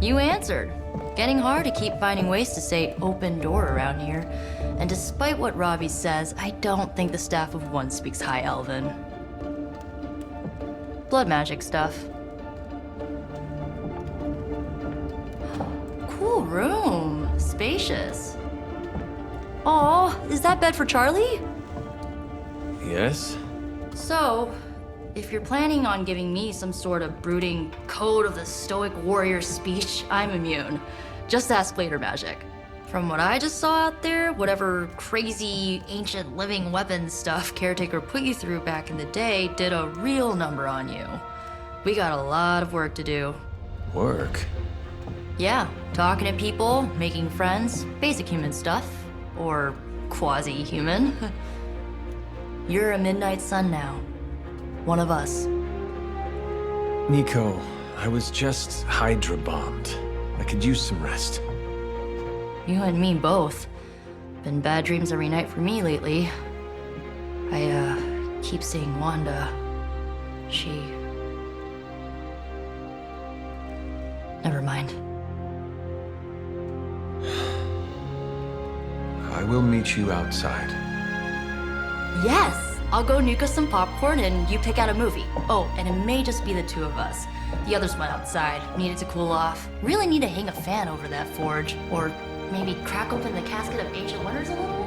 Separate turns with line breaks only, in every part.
You answered. Getting hard to keep finding ways to say open door around here. And despite what Robbie says, I don't think the staff of one speaks High Elven. Blood magic stuff. Cool room. Spacious. Aw, is that bed for Charlie?
Yes?
So, if you're planning on giving me some sort of brooding code of the stoic warrior speech, I'm immune. Just ask later, magic. From what I just saw out there, whatever crazy ancient living weapons stuff Caretaker put you through back in the day did a real number on you. We got a lot of work to do.
Work?
Yeah, talking to people, making friends, basic human stuff. Or quasi-human. You're a midnight sun now. One of us.
Nico, I was just Hydra bombed. I could use some rest.
You and me both. Been bad dreams every night for me lately. I, keep seeing Wanda. She... Never mind.
I will meet you outside.
Yes! I'll go nuke us some popcorn and you pick out a movie. Oh, and it may just be the two of us. The others went outside, needed to cool off. Really need to hang a fan over that forge. Or maybe crack open the casket of ancient wonders a little?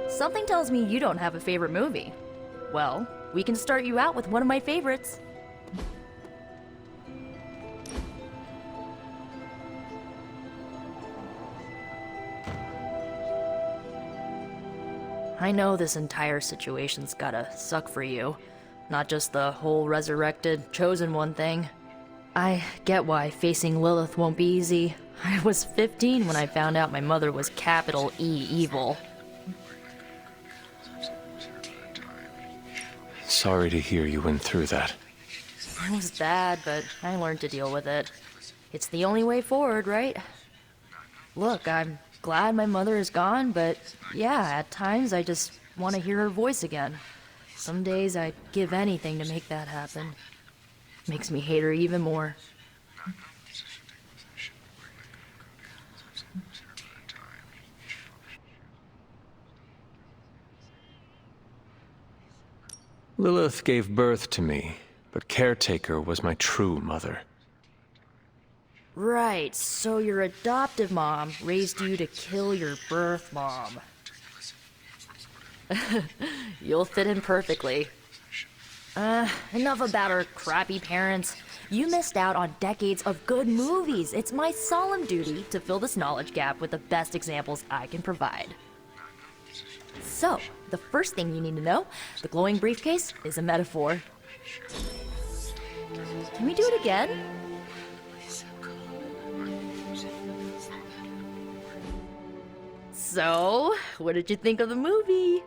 Something tells me you don't have a favorite movie. Well, we can start you out with one of my favorites. I know this entire situation's gotta suck for you. Not just the whole resurrected, chosen one thing. I get why facing Lilith won't be easy. I was 15 when I found out my mother was capital E evil.
Sorry to hear you went through that.
It was bad, but I learned to deal with it. It's the only way forward, right? Look, I'm glad my mother is gone, but yeah, at times I just want to hear her voice again. Some days I'd give anything to make that happen. Makes me hate her even more.
Lilith gave birth to me, but Caretaker was my true mother.
Right, so your adoptive mom raised you to kill your birth mom. You'll fit in perfectly. Enough about her crappy parents. You missed out on decades of good movies. It's my solemn duty to fill this knowledge gap with the best examples I can provide. So, the first thing you need to know, the glowing briefcase is a metaphor. Can we do it again? So, what did you think of the movie?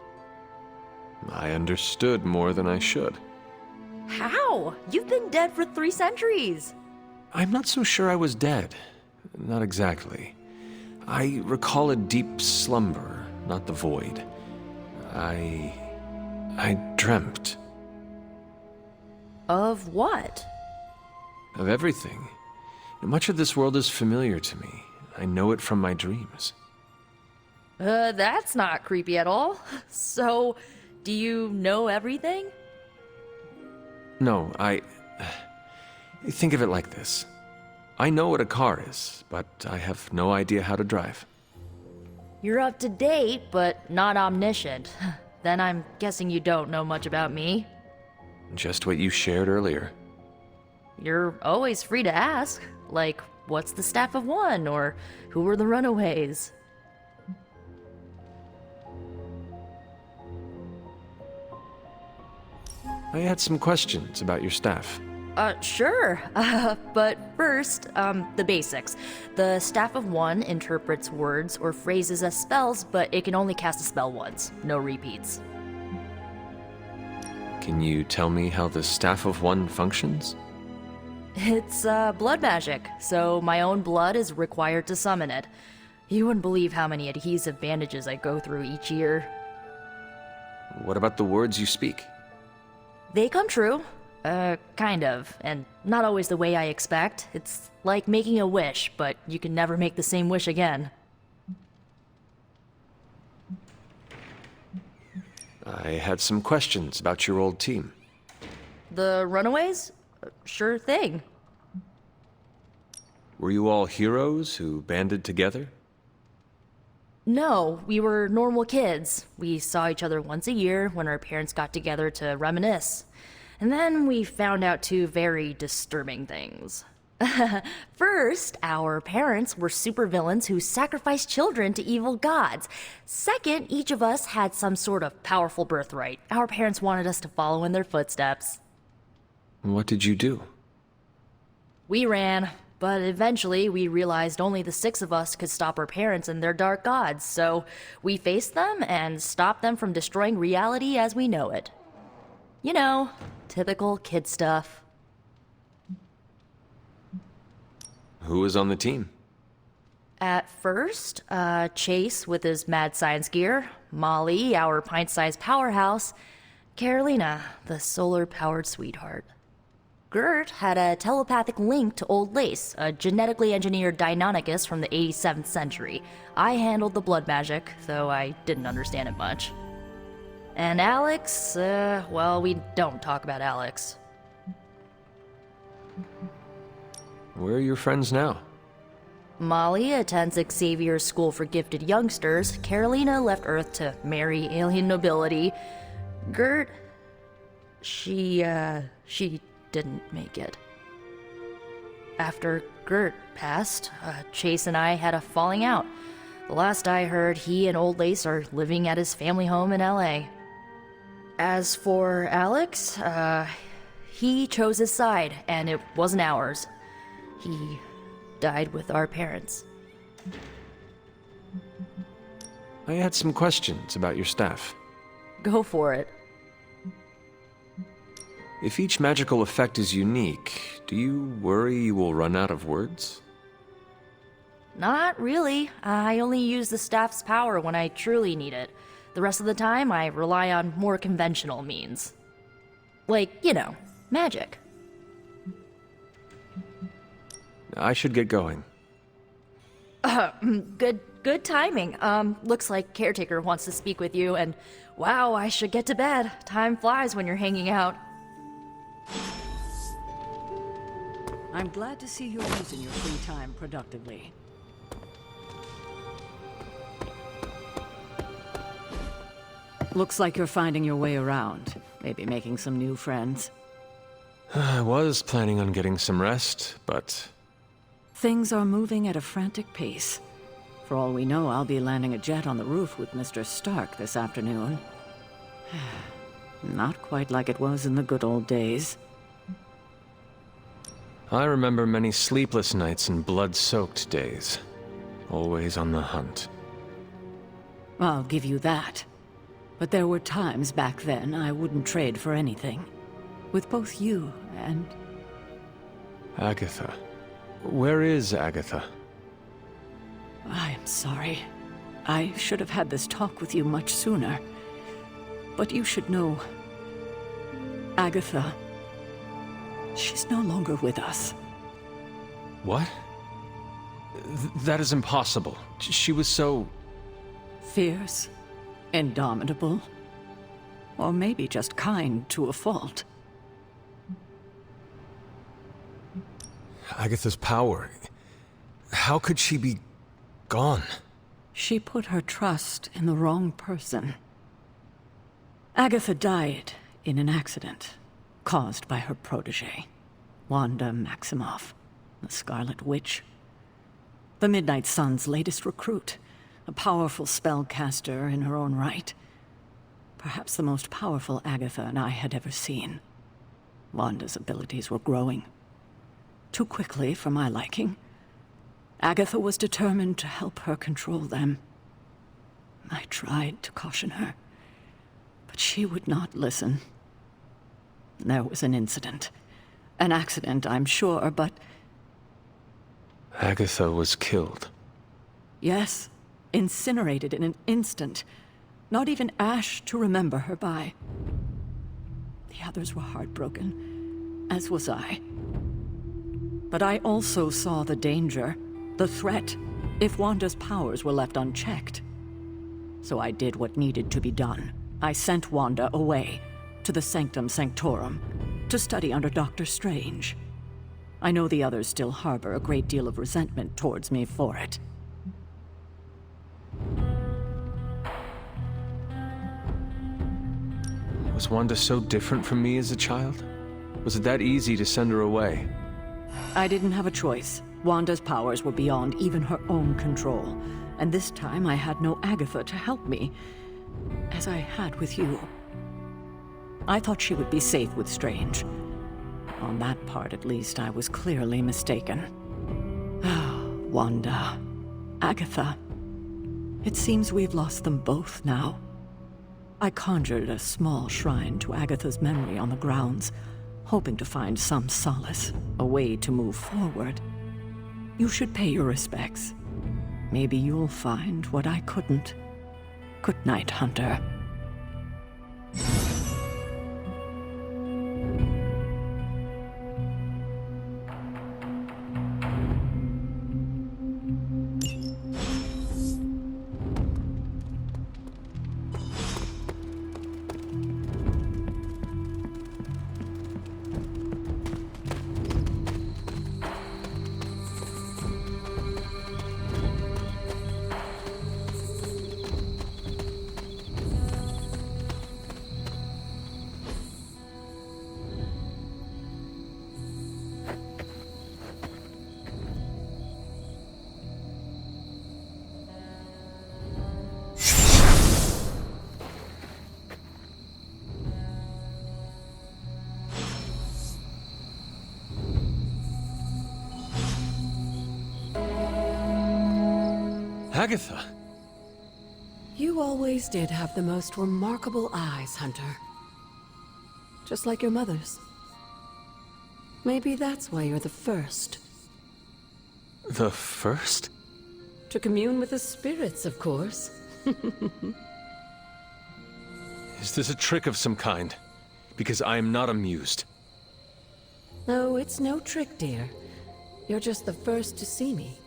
I understood more than I should.
How? You've been dead for 3 centuries.
I'm not so sure I was dead. Not exactly. I recall a deep slumber, not the void. I dreamt.
Of what?
Of everything. Much of this world is familiar to me. I know it from my dreams.
That's not creepy at all. So, do you know everything?
No, think of it like this. I know what a car is, but I have no idea how to drive.
You're up to date, but not omniscient. Then I'm guessing you don't know much about me.
Just what you shared earlier.
You're always free to ask. Like, what's the staff of one? Or who were the runaways?
I had some questions about your staff.
Sure. But first, the basics. The Staff of One interprets words or phrases as spells, but it can only cast a spell once. No repeats.
Can you tell me how the Staff of One functions?
It's, blood magic, so my own blood is required to summon it. You wouldn't believe how many adhesive bandages I go through each year.
What about the words you speak?
They come true. Kind of. And not always the way I expect. It's like making a wish, but you can never make the same wish again.
I had some questions about your old team.
The Runaways? Sure thing.
Were you all heroes who banded together?
No, we were normal kids. We saw each other once a year when our parents got together to reminisce. And then we found out two very disturbing things. First, our parents were supervillains who sacrificed children to evil gods. Second, each of us had some sort of powerful birthright. Our parents wanted us to follow in their footsteps.
What did you do?
We ran, but eventually we realized only the six of us could stop our parents and their dark gods, so we faced them and stopped them from destroying reality as we know it. You know, typical kid stuff.
Who was on the team?
At first, Chase with his mad science gear, Molly, our pint-sized powerhouse, Carolina, the solar-powered sweetheart. Gert had a telepathic link to Old Lace, a genetically engineered Deinonychus from the 87th century. I handled the blood magic, though I didn't understand it much. And Alex, well, we don't talk about Alex.
Where are your friends now?
Molly attends Xavier's School for Gifted Youngsters. Carolina left Earth to marry alien nobility. Gert, she didn't make it. After Gert passed, Chase and I had a falling out. The last I heard, he and Old Lace are living at his family home in LA. As for Alex, he chose his side, and it wasn't ours. He died with our parents.
I had some questions about your staff.
Go for it.
If each magical effect is unique, do you worry you will run out of words?
Not really. I only use the staff's power when I truly need it. The rest of the time, I rely on more conventional means. Like, you know, magic.
I should get going.
Good timing. Looks like Caretaker wants to speak with you, and wow, I should get to bed. Time flies when you're hanging out.
I'm glad to see you're using your free time productively. Looks like you're finding your way around. Maybe making some new friends.
I was planning on getting some rest, but...
Things are moving at a frantic pace. For all we know, I'll be landing a jet on the roof with Mr. Stark this afternoon. Not quite like it was in the good old days.
I remember many sleepless nights and blood-soaked days. Always on the hunt.
I'll give you that. But there were times back then I wouldn't trade for anything. With both you and...
Agatha. Where is Agatha?
I'm sorry. I should have had this talk with you much sooner. But you should know... Agatha... She's no longer with us.
What? That is impossible. She was so...
Fierce, indomitable, or maybe just kind to a fault.
Agatha's power... How could she be... gone?
She put her trust in the wrong person. Agatha died in an accident caused by her protege, Wanda Maximoff, the Scarlet Witch. The Midnight Sun's latest recruit, a powerful spellcaster in her own right. Perhaps the most powerful Agatha and I had ever seen. Wanda's abilities were growing. Too quickly for my liking. Agatha was determined to help her control them. I tried to caution her, but she would not listen. There was an incident. An accident, I'm sure, but...
Agatha was killed.
Yes, incinerated in an instant. Not even ash to remember her by. The others were heartbroken, as was I. But I also saw the danger, the threat, if Wanda's powers were left unchecked. So I did what needed to be done. I sent Wanda away, to the Sanctum Sanctorum, to study under Doctor Strange. I know the others still harbor a great deal of resentment towards me for it.
Was Wanda so different from me as a child? Was it that easy to send her away?
I didn't have a choice. Wanda's powers were beyond even her own control. And this time I had no Agatha to help me, as I had with you. I thought she would be safe with Strange. On that part, at least, I was clearly mistaken. Wanda. Agatha. It seems we've lost them both now. I conjured a small shrine to Agatha's memory on the grounds, hoping to find some solace, a way to move forward. You should pay your respects. Maybe you'll find what I couldn't. Good night, Hunter.
Agatha!
You always did have the most remarkable eyes, Hunter. Just like your mother's. Maybe that's why you're the first.
The first?
To commune with the spirits, of course.
Is this a trick of some kind? Because I am not amused.
No, it's no trick, dear. You're just the first to see me.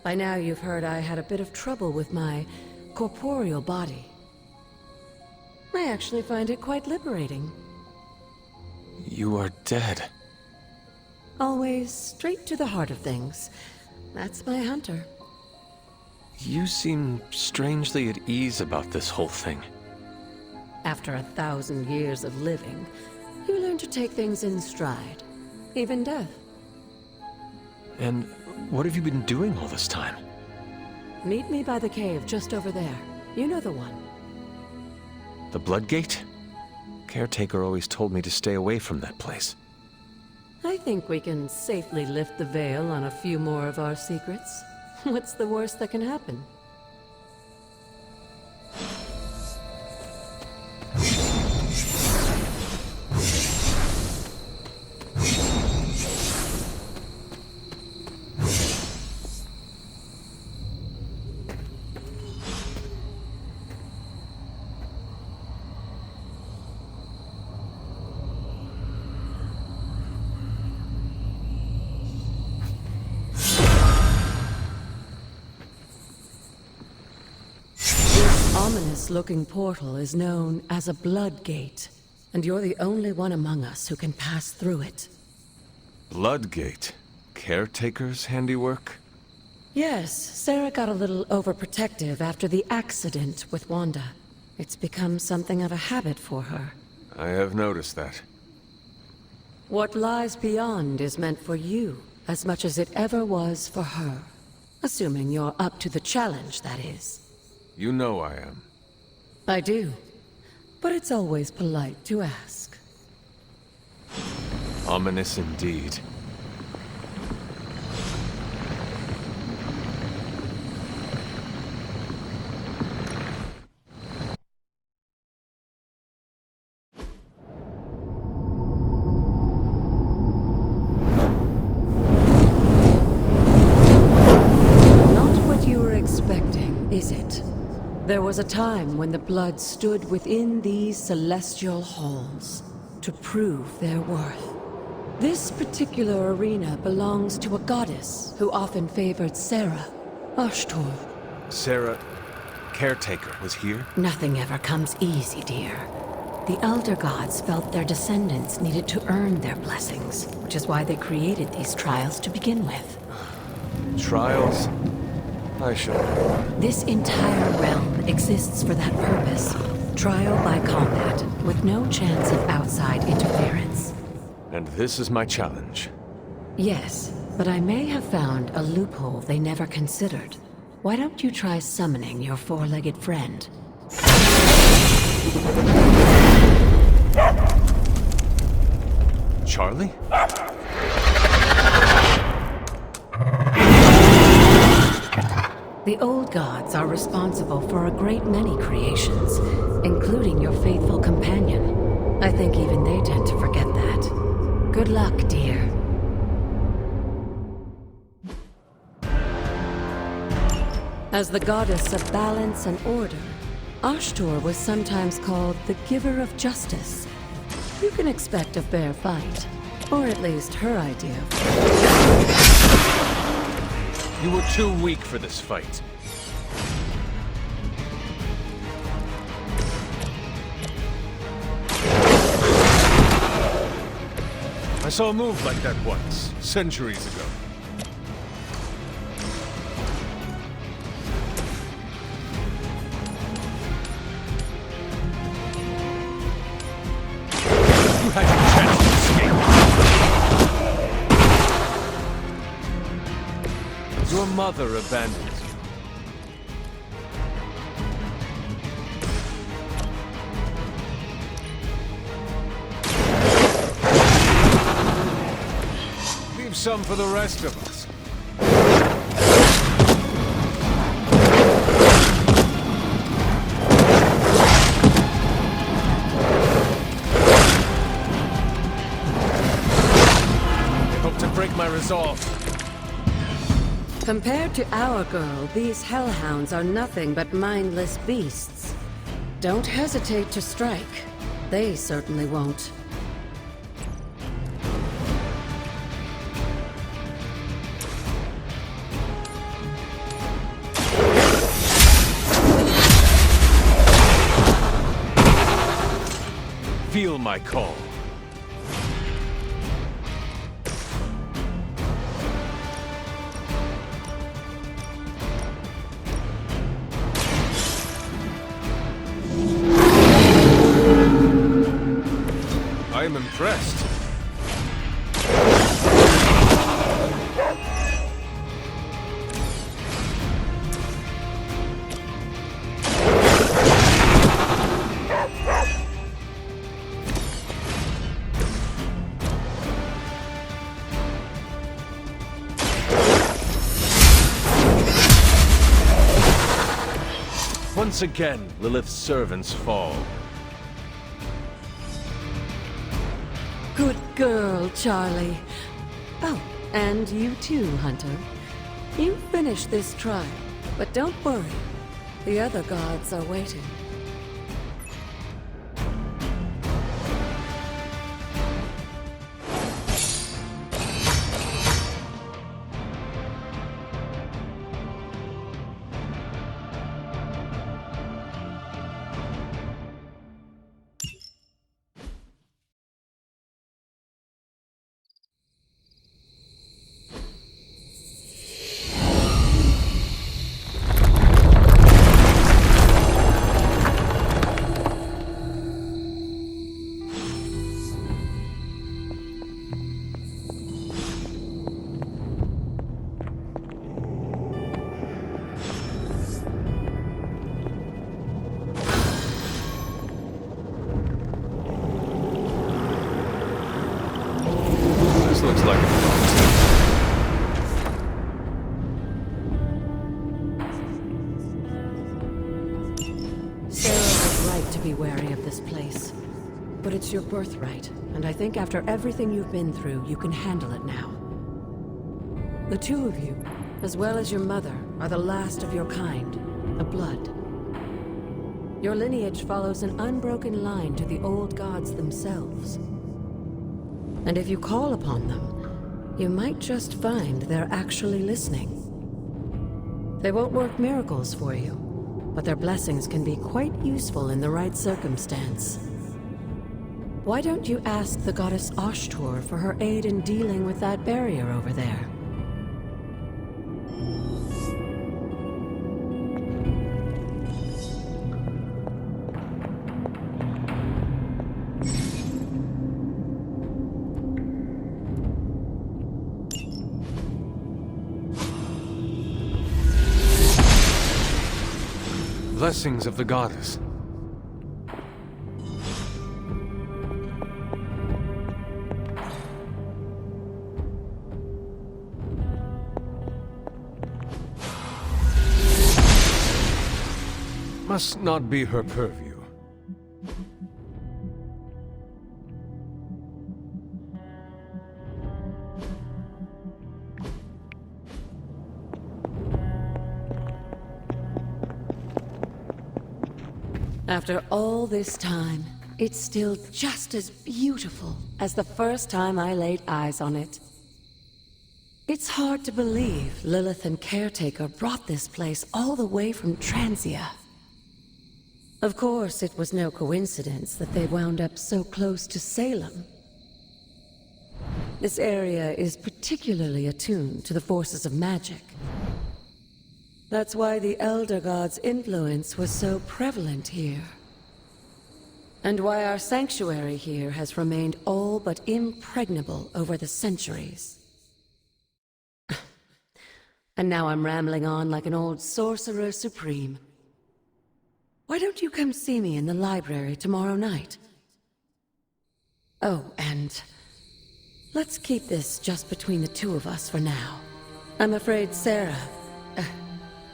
By now you've heard I had a bit of trouble with my corporeal body. I actually find it quite liberating.
You are dead.
Always straight to the heart of things. That's my Hunter.
You seem strangely at ease about this whole thing.
After 1,000 years of living, you learn to take things in stride. Even death.
And what have you been doing all this time?
Meet me by the cave just over there. You know the one.
The Blood Gate? Caretaker always told me to stay away from that place.
I think we can safely lift the veil on a few more of our secrets. What's the worst that can happen? Ominous-looking portal is known as a Blood Gate, and you're the only one among us who can pass through it.
Blood Gate? Caretaker's handiwork?
Yes, Sarah got a little overprotective after the accident with Wanda. It's become something of a habit for her.
I have noticed that.
What lies beyond is meant for you, as much as it ever was for her. Assuming you're up to the challenge, that is.
You know I am.
I do. But it's always polite to ask.
Ominous indeed.
Not what you were There was a time when the blood stood within these celestial halls to prove their worth. This particular arena belongs to a goddess who often favored Sarah, Ashtor.
Sarah, caretaker, was here?
Nothing ever comes easy, dear. The Elder Gods felt their descendants needed to earn their blessings, which is why they created these trials to begin with.
Trials? I should.
This entire realm exists for that purpose. Trial by combat, with no chance of outside interference.
And this is my challenge.
Yes, but I may have found a loophole they never considered. Why don't you try summoning your four-legged friend?
Charlie?
The old gods are responsible for a great many creations, including your faithful companion. I think even they tend to forget that. Good luck, dear. As the goddess of balance and order, Ashtor was sometimes called the giver of justice. You can expect a fair fight, or at least her idea.
You were too weak for this fight. I saw a move like that once, centuries ago. You had your chance to escape. Your mother abandoned you. Leave some for the rest of us. They hope to break my resolve.
Compared to our girl, these hellhounds are nothing but mindless beasts. Don't hesitate to strike. They certainly won't.
Feel my call. I am impressed. Once again, Lilith's servants fall.
Good girl, Charlie. Oh, and you too, Hunter. You finished this trial, but don't worry. The other gods are waiting.
This looks like a
Sarah was right to be wary of this place. But it's your birthright, and I think after everything you've been through, you can handle it now. The two of you, as well as your mother, are the last of your kind, a blood. Your lineage follows an unbroken line to the old gods themselves. And if you call upon them, you might just find they're actually listening. They won't work miracles for you, but their blessings can be quite useful in the right circumstance. Why don't you ask the goddess Ashtur for her aid in dealing with that barrier over there?
Blessings of the goddess. Must not be her purview.
After all this time, it's still just as beautiful as the first time I laid eyes on it. It's hard to believe Lilith and Caretaker brought this place all the way from Transia. Of course, it was no coincidence that they wound up so close to Salem. This area is particularly attuned to the forces of magic. That's why the Elder God's influence was so prevalent here. And why our sanctuary here has remained all but impregnable over the centuries. And now I'm rambling on like an old sorcerer supreme. Why don't you come see me in the library tomorrow night? Oh, and let's keep this just between the two of us for now. I'm afraid Sarah,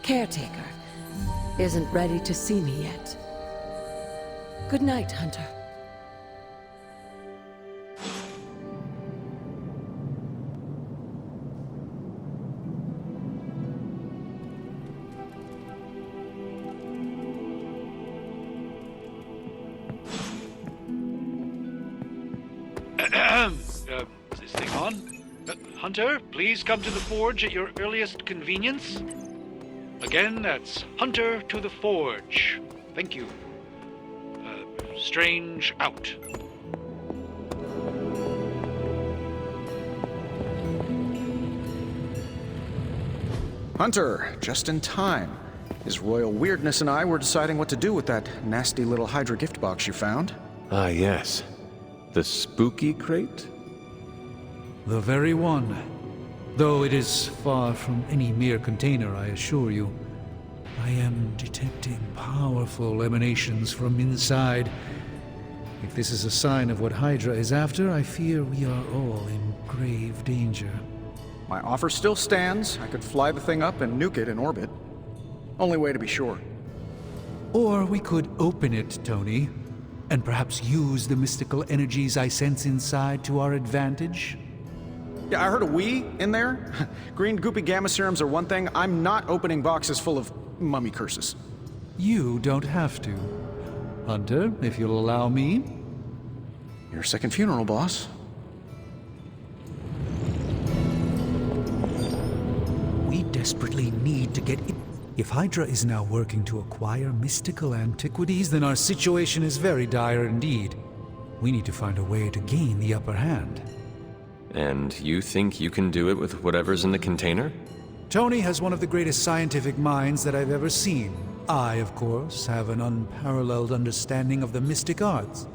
Caretaker, isn't ready to see me yet. Good night, Hunter.
Is this thing on? Hunter, please come to the forge at your earliest convenience. Again, that's Hunter to the forge. Thank you. Strange out.
Hunter, just in time. His royal weirdness and I were deciding what to do with that nasty little Hydra gift box you found.
Ah, yes. The spooky crate?
The very one. Though it is far from any mere container, I assure you. I am detecting powerful emanations from inside. If this is a sign of what Hydra is after, I fear we are all in grave danger.
My offer still stands. I could fly the thing up and nuke it in orbit. Only way to be sure.
Or we could open it, Tony, and perhaps use the mystical energies I sense inside to our advantage.
Yeah, I heard a "we" in there. Green goopy gamma serums are one thing. I'm not opening boxes full of mummy curses.
You don't have to. Hunter, if you'll allow me.
Your second funeral, boss.
We desperately need to get it. If Hydra is now working to acquire mystical antiquities, then our situation is very dire indeed. We need to find a way to gain the upper hand.
And you think you can do it with whatever's in the container?
Tony has one of the greatest scientific minds that I've ever seen. I, of course, have an unparalleled understanding of the mystic arts.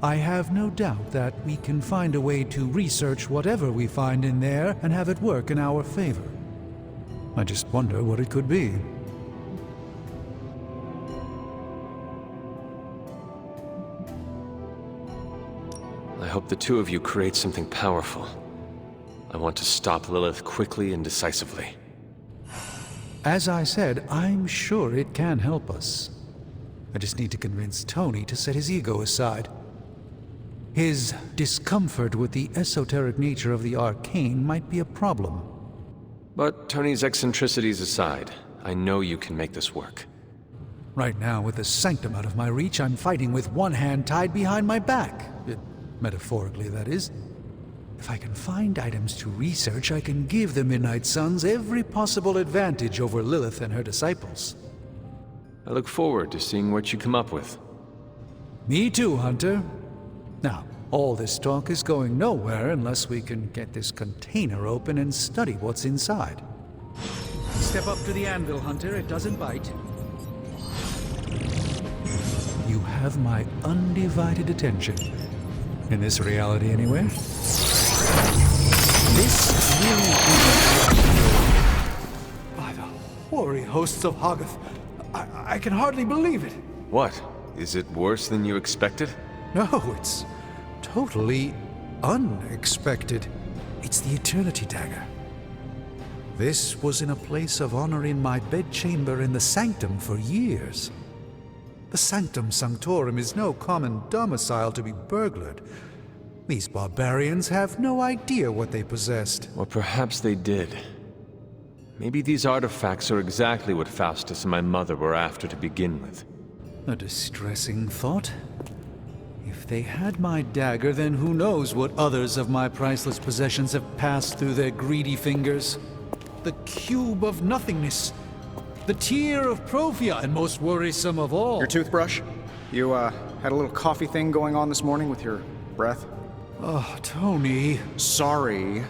I have no doubt that we can find a way to research whatever we find in there and have it work in our favor. I just wonder what it could be.
I hope the two of you create something powerful. I want to stop Lilith quickly and decisively.
As I said, I'm sure it can help us. I just need to convince Tony to set his ego aside. His discomfort with the esoteric nature of the arcane might be a problem.
But Tony's eccentricities aside, I know you can make this work.
Right now, with the sanctum out of my reach, I'm fighting with one hand tied behind my back. Metaphorically, that is. If I can find items to research, I can give the Midnight Suns every possible advantage over Lilith and her disciples.
I look forward to seeing what you come up with.
Me too, Hunter. Now, all this talk is going nowhere unless we can get this container open and study what's inside. Step up to the anvil, Hunter. It doesn't bite. You have my undivided attention. In this reality, anyway. This really is... By the hoary hosts of Hoggoth, I can hardly believe it.
What? Is it worse than you expected?
No, it's totally unexpected. It's the Eternity Dagger. This was in a place of honor in my bedchamber in the Sanctum for years. The Sanctum Sanctorum is no common domicile to be burglared. These barbarians have no idea what they possessed.
Or perhaps they did. Maybe these artifacts are exactly what Faustus and my mother were after to begin with.
A distressing thought. If they had my dagger, then who knows what others of my priceless possessions have passed through their greedy fingers. The cube of nothingness. The tear of Profia, and most worrisome of all...
Your toothbrush? You, had a little coffee thing going on this morning with your breath?
Oh, Tony.
Sorry.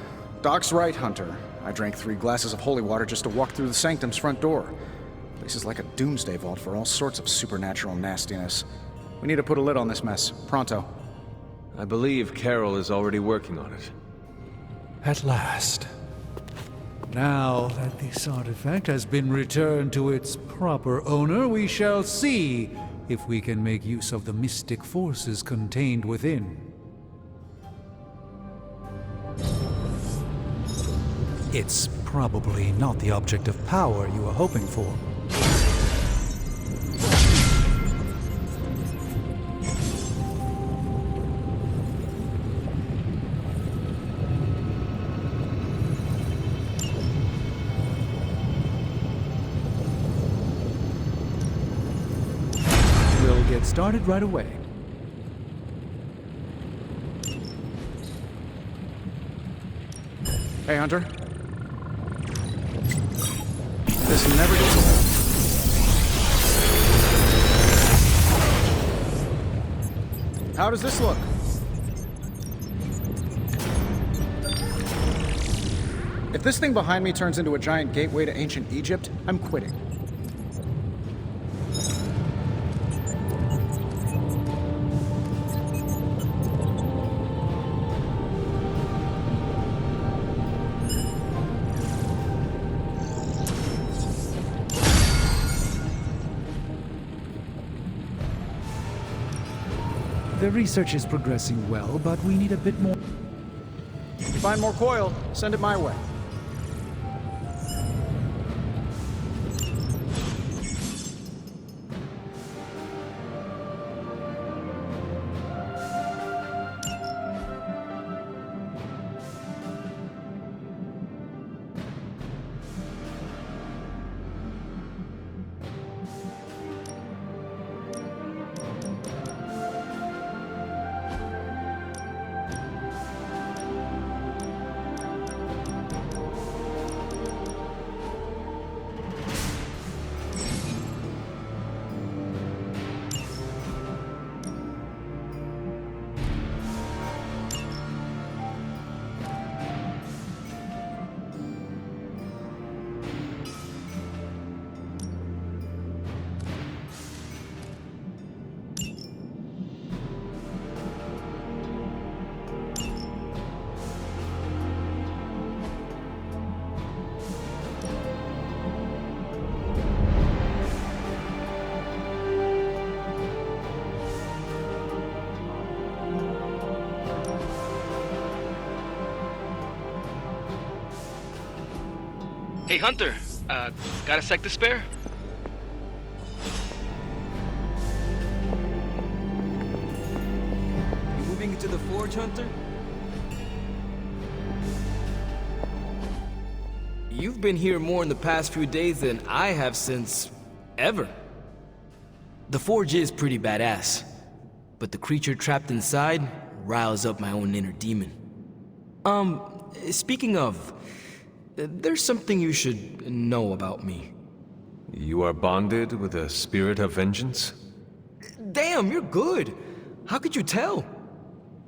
Doc's right, Hunter. I drank 3 glasses of holy water just to walk through the Sanctum's front door. This is like a doomsday vault for all sorts of supernatural nastiness. We need to put a lid on this mess. Pronto.
I believe Carol is already working on it.
At last. Now that this artifact has been returned to its proper owner, we shall see if we can make use of the mystic forces contained within. It's probably not the object of power you were hoping for. We'll get started right away.
Hey, Hunter. This never gets old. How does this look? If this thing behind me turns into a giant gateway to ancient Egypt, I'm quitting.
The research is progressing well, but we need a bit more...
If you find more coil, send it my way.
Hey, Hunter, got a sec to spare?
You moving into the forge, Hunter? You've been here more in the past few days than I have since... ever. The forge is pretty badass, but the creature trapped inside riles up my own inner demon. Speaking of, there's something you should know about me.
You are bonded with a spirit of vengeance?
Damn, you're good. How could you tell?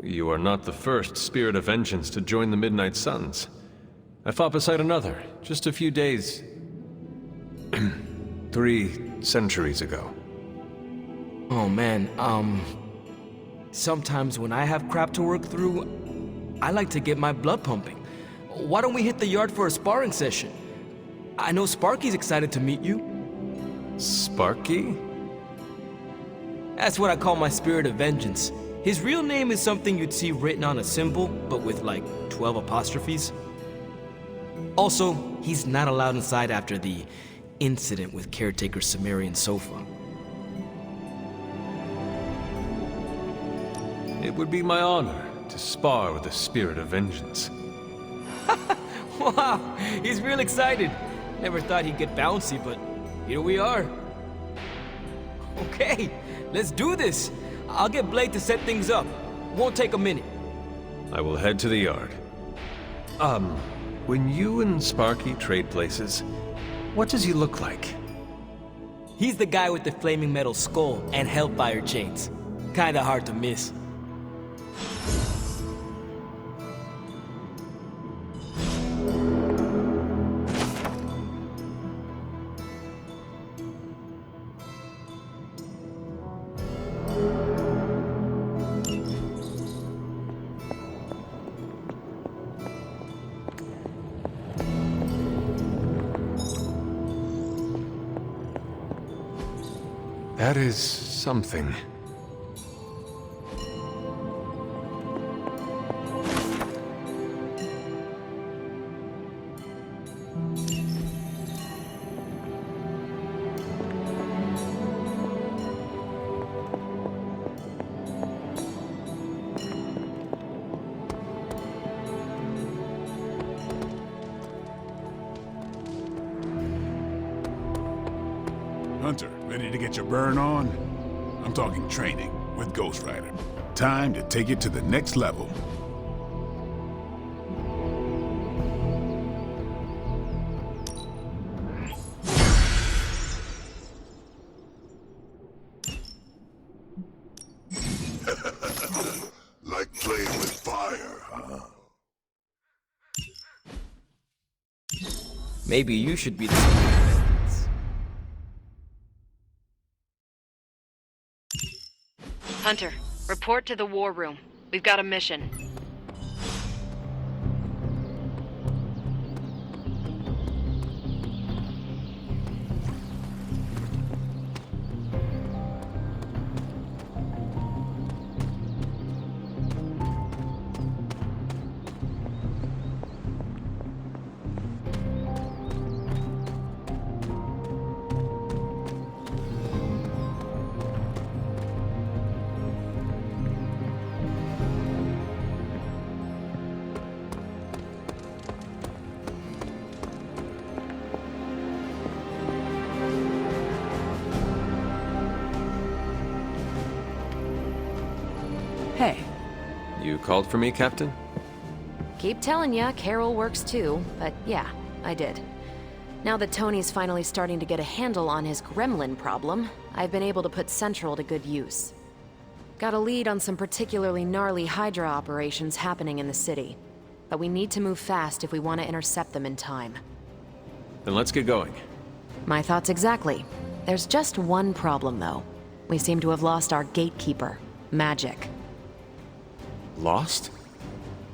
You are not the first spirit of vengeance to join the Midnight Suns. I fought beside another, just a few days... 3 centuries ago.
Oh man, sometimes when I have crap to work through, I like to get my blood pumping. Why don't we hit the yard for a sparring session? I know Sparky's excited to meet you.
Sparky?
That's what I call my spirit of vengeance. His real name is something you'd see written on a symbol, but with like 12 apostrophes. Also, he's not allowed inside after the incident with caretaker Sumerian sofa.
It would be my honor to spar with the spirit of vengeance.
Wow, he's real excited. Never thought he'd get bouncy, but here we are. Okay, let's do this. I'll get Blade to set things up. Won't take a minute.
I will head to the yard. When you and Sparky trade places, what does he look like?
He's the guy with the flaming metal skull and hellfire chains. Kinda hard to miss.
That is something.
Hunter, ready to get your burn on? I'm talking training with Ghost Rider. Time to take it to the next level.
Like playing with fire, huh?
Maybe you should be the...
Hunter, report to the war room. We've got a mission.
Hey.
You called for me, Captain?
Keep telling ya, Carol works too, but yeah, I did. Now that Tony's finally starting to get a handle on his gremlin problem, I've been able to put Central to good use. Got a lead on some particularly gnarly Hydra operations happening in the city. But we need to move fast if we want to intercept them in time.
Then let's get going.
My thoughts exactly. There's just one problem, though. We seem to have lost our gatekeeper, Magic.
Lost?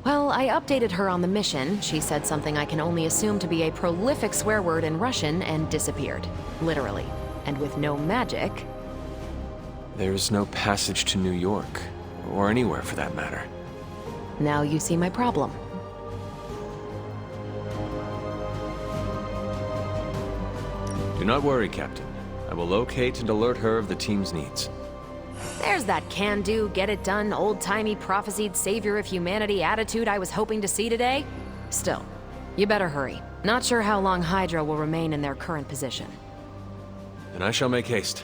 Well, I updated her on the mission. She said something I can only assume to be a prolific swear word in Russian and disappeared. Literally. And with no magic...
There's no passage to New York, or anywhere for that matter.
Now you see my problem.
Do not worry, Captain. I will locate and alert her of the team's needs.
There's that can-do, get-it-done, old-timey prophesied savior of humanity attitude I was hoping to see today. Still, you better hurry. Not sure how long Hydra will remain in their current position.
Then I shall make haste.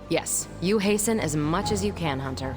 Yes, you hasten as much as you can, Hunter.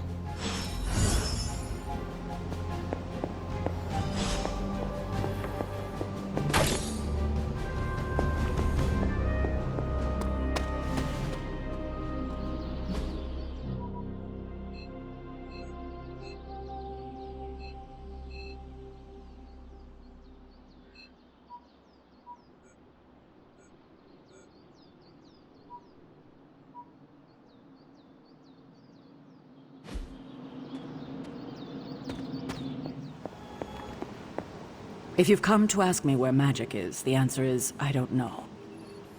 If you've come to ask me where Magic is, the answer is, I don't know.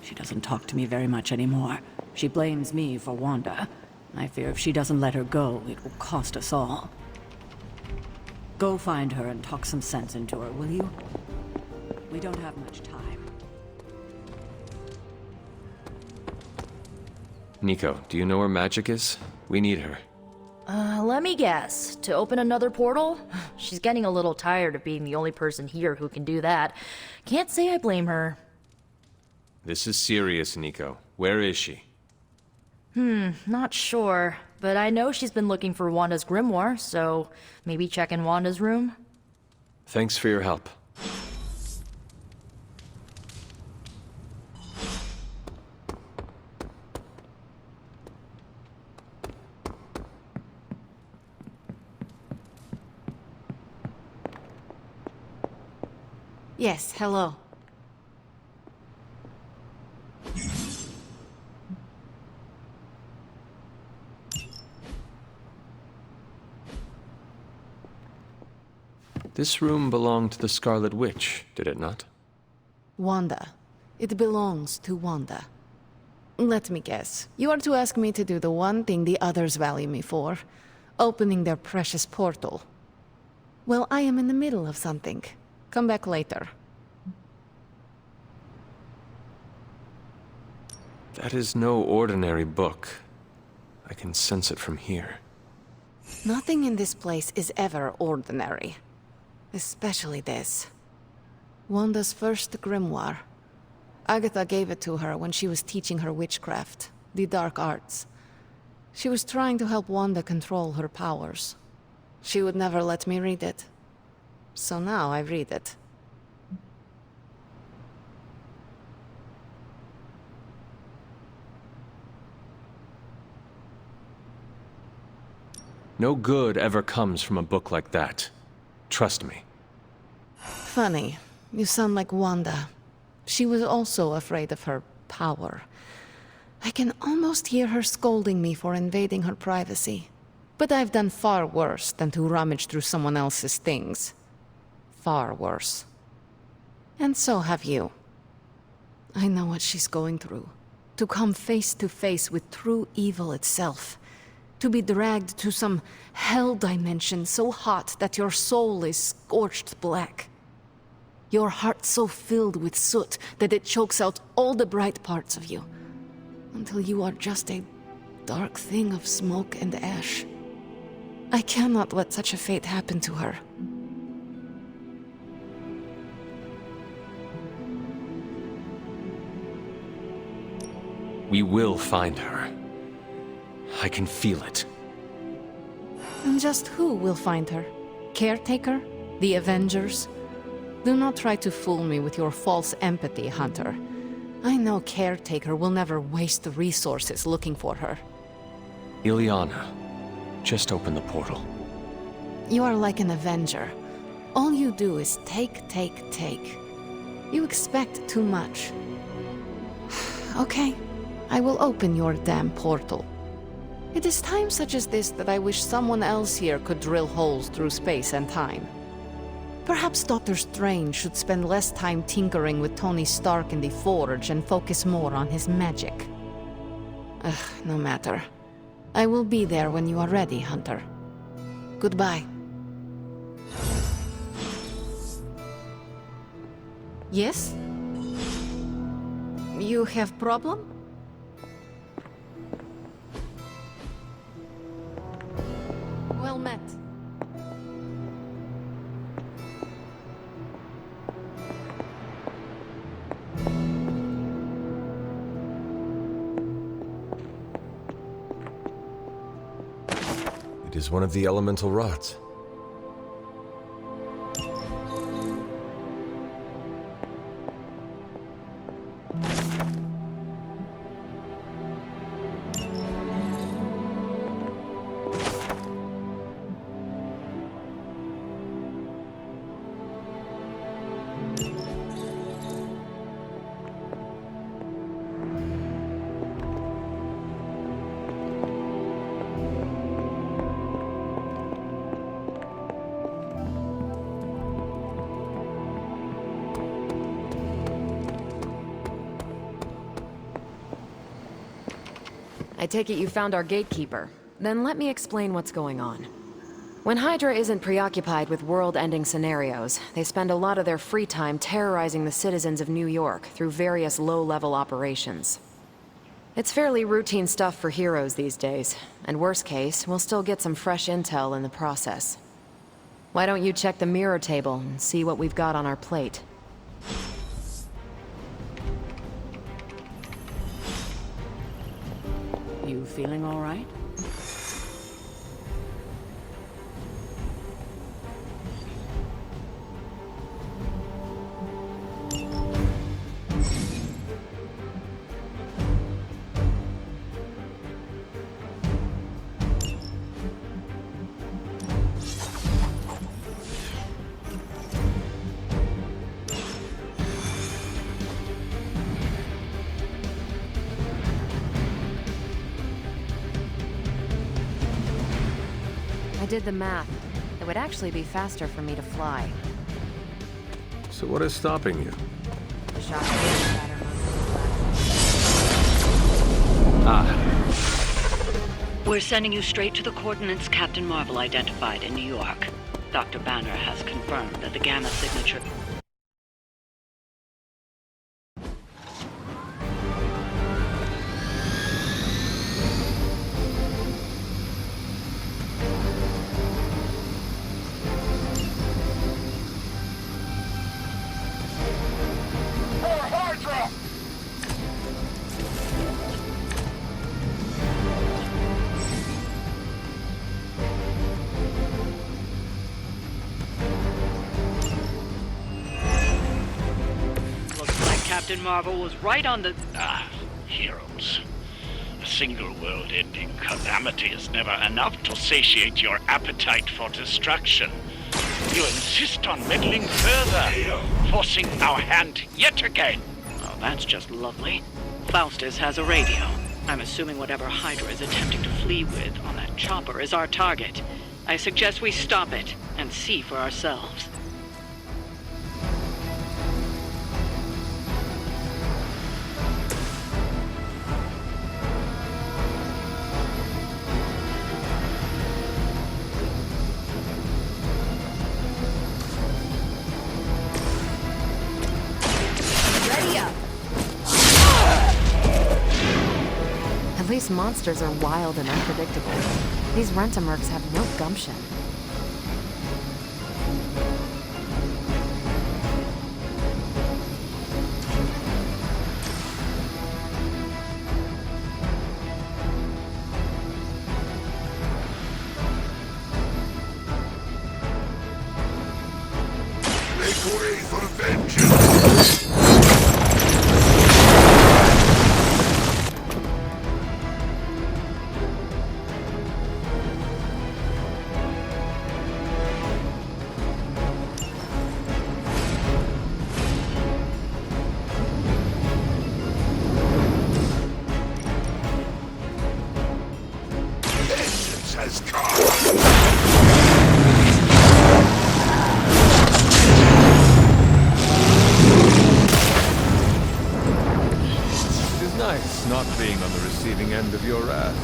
She doesn't talk to me very much anymore. She blames me for Wanda. I fear if she doesn't let her go, it will cost us all. Go find her and talk some sense into her, will you? We don't have much time.
Nico, do you know where Magic is? We need her.
Let me guess. To open another portal? She's getting a little tired of being the only person here who can do that. Can't say I blame her.
This is serious, Nico. Where is she?
Not sure. But I know she's been looking for Wanda's grimoire, so maybe check in Wanda's room?
Thanks for your help.
Yes, hello.
This room belonged to the Scarlet Witch, did it not?
Wanda. It belongs to Wanda. Let me guess. You are to ask me to do the one thing the others value me for. Opening their precious portal. Well, I am in the middle of something. Come back later.
That is no ordinary book. I can sense it from here.
Nothing in this place is ever ordinary. Especially this. Wanda's first grimoire. Agatha gave it to her when she was teaching her witchcraft, the dark arts. She was trying to help Wanda control her powers. She would never let me read it. So now I read it.
No good ever comes from a book like that. Trust me.
Funny. You sound like Wanda. She was also afraid of her power. I can almost hear her scolding me for invading her privacy. But I've done far worse than to rummage through someone else's things. Far worse. And so have you. I know what she's going through. To come face to face with true evil itself. To be dragged to some hell dimension so hot that your soul is scorched black. Your heart so filled with soot that it chokes out all the bright parts of you. Until you are just a dark thing of smoke and ash. I cannot let such a fate happen to her.
We will find her. I can feel it.
And just who will find her? Caretaker? The Avengers? Do not try to fool me with your false empathy, Hunter. I know Caretaker will never waste the resources looking for her.
Ileana, just open the portal.
You are like an Avenger. All you do is take, take, take. You expect too much. Okay, I will open your damn portal. It is times such as this that I wish someone else here could drill holes through space and time. Perhaps Doctor Strange should spend less time tinkering with Tony Stark in the Forge and focus more on his magic. No matter. I will be there when you are ready, Hunter. Goodbye. Yes? You have problem? Well met.
It is one of the elemental rods.
I take it you found our gatekeeper. Then let me explain what's going on. When Hydra isn't preoccupied with world-ending scenarios, they spend a lot of their free time terrorizing the citizens of New York through various low-level operations. It's fairly routine stuff for heroes these days, and worst case, we'll still get some fresh intel in the process. Why don't you check the mirror table and see what we've got on our plate?
You feeling all right?
I did the math. It would actually be faster for me to fly.
So what is stopping you?
The shock pattern.
We're sending you straight to the coordinates Captain Marvel identified in New York. Dr. Banner has confirmed that the gamma signature... Captain Marvel was right on the...
Heroes. A single world-ending calamity is never enough to satiate your appetite for destruction. You insist on meddling further, forcing our hand yet again.
Oh, that's just lovely. Faustus has a radio. I'm assuming whatever Hydra is attempting to flee with on that chopper is our target. I suggest we stop it and see for ourselves.
At least monsters are wild and unpredictable. These Rent-A-Mercs have no gumption.
Make way for vengeance! Has come.
It is nice not being on the receiving end of your wrath.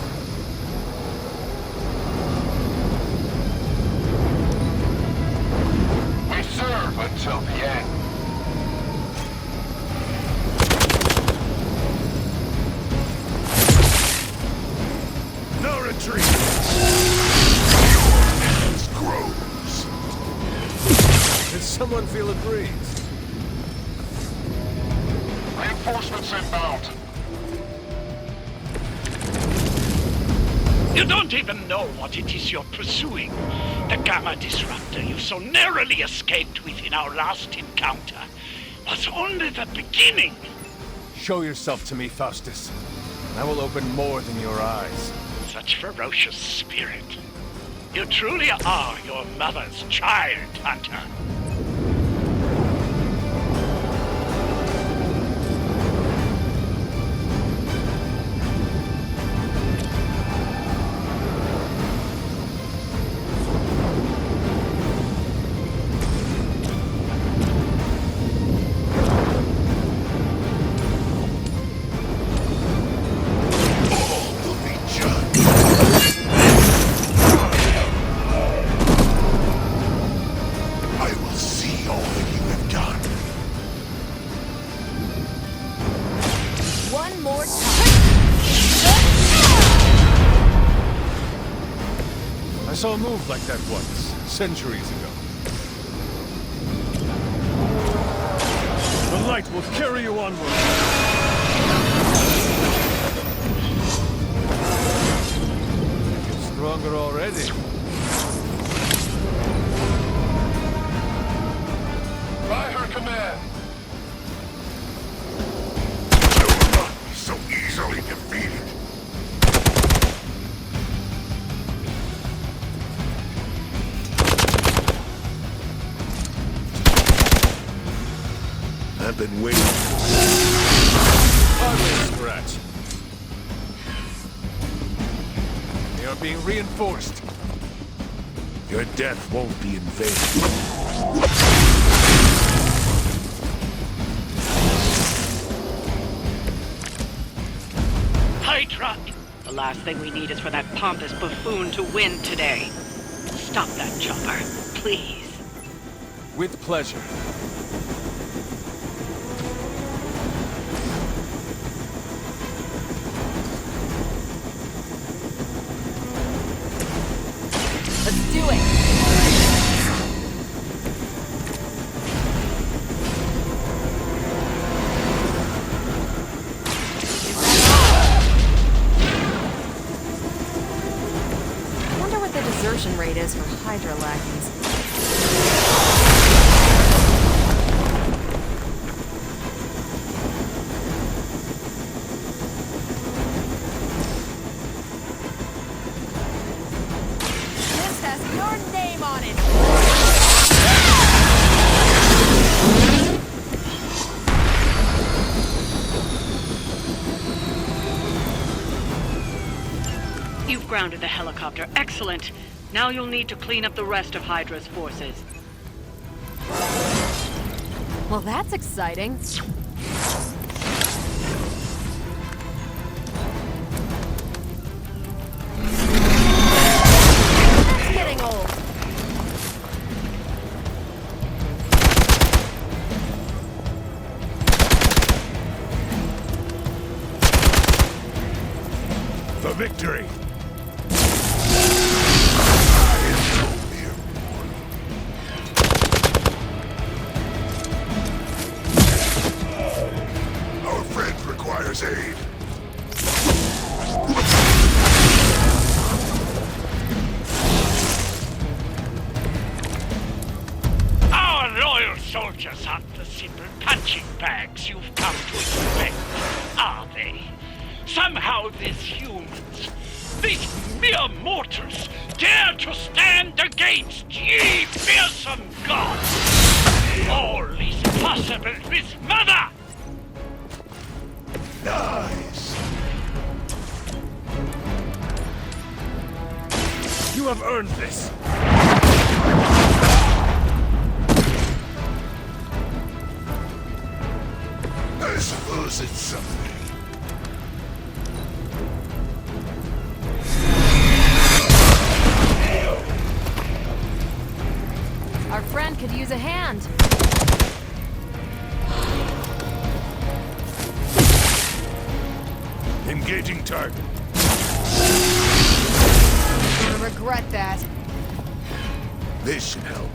We serve until the end. No retreat! Grows.
Did someone feel a breeze?
Reinforcements inbound.
You don't even know what it is you're pursuing. The Gamma Disruptor you so narrowly escaped with in our last encounter was only the beginning.
Show yourself to me, Faustus. I will open more than your eyes.
Such ferocious spirit. You truly are your mother's child, Hunter.
I saw a move like that once, centuries ago. The light will carry you onward. You're stronger already. By her command. I will not be so easily defeated. I've been waiting. Hardly a scratch. They are being reinforced. Your death won't be in vain.
Hydra! The last thing we need is for that pompous buffoon to win today. Stop that chopper, please.
With pleasure.
Let's do it!
I wonder what the desertion rate is for Hydra lackeys.
This has your name on it!
You've grounded the helicopter. Excellent. Now you'll need to clean up the rest of Hydra's forces.
Well, that's exciting.
That's getting old.
For victory! Our friend requires aid.
Our loyal soldiers aren't the simple punching bags you've come to expect, are they? Somehow these humans, these mere mortals, dare to stand against ye fearsome gods! All is possible with Mother!
Nice. You have earned this. I suppose it's something.
Our friend could use a hand.
Engaging target.
You're gonna regret that.
This should help.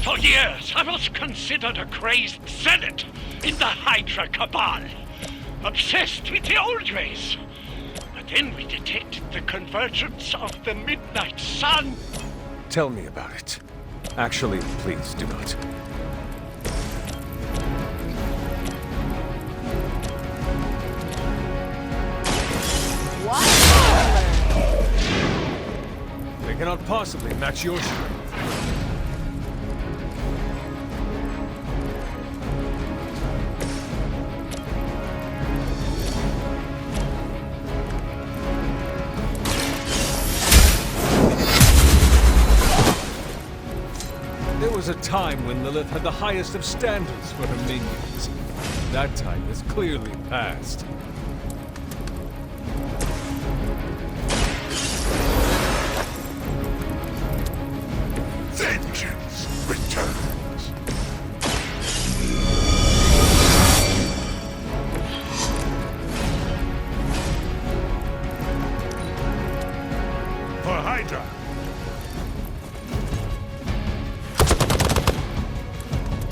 For years, I was considered a crazed zealot in the Hydra Cabal, obsessed with the old ways. But then we detected the convergence of the Midnight Sun.
Tell me about it. Actually, please do not.
They cannot possibly match your strength. There was a time when Lilith had the highest of standards for her minions. That time is clearly past.
Vengeance returns. For Hydra.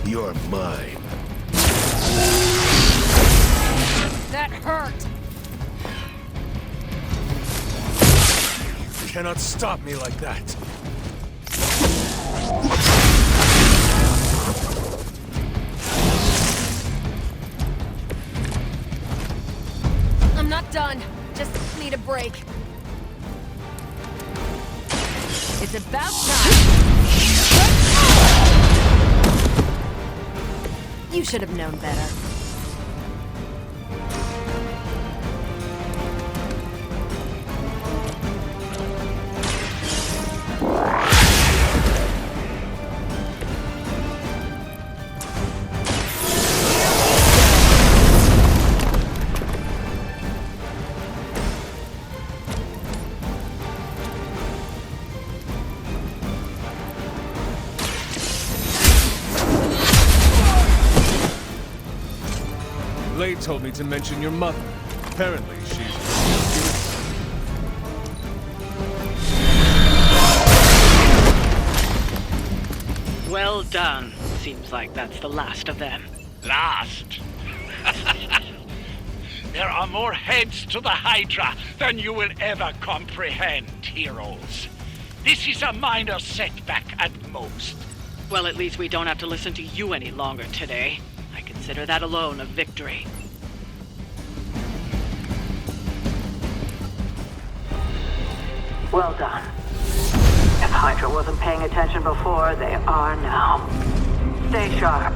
You're mine.
That hurt!
You cannot stop me like that.
I'm not done. Just need a break. It's about time. You should have known better.
Blade told me to mention your mother. Apparently, she's...
Well done. Seems like that's the last of them.
Last? There are more heads to the Hydra than you will ever comprehend, heroes. This is a minor setback at most.
Well, at least we don't have to listen to you any longer today. I consider that alone a victory. Well done. If Hydra wasn't paying attention before, they are now. Stay sharp.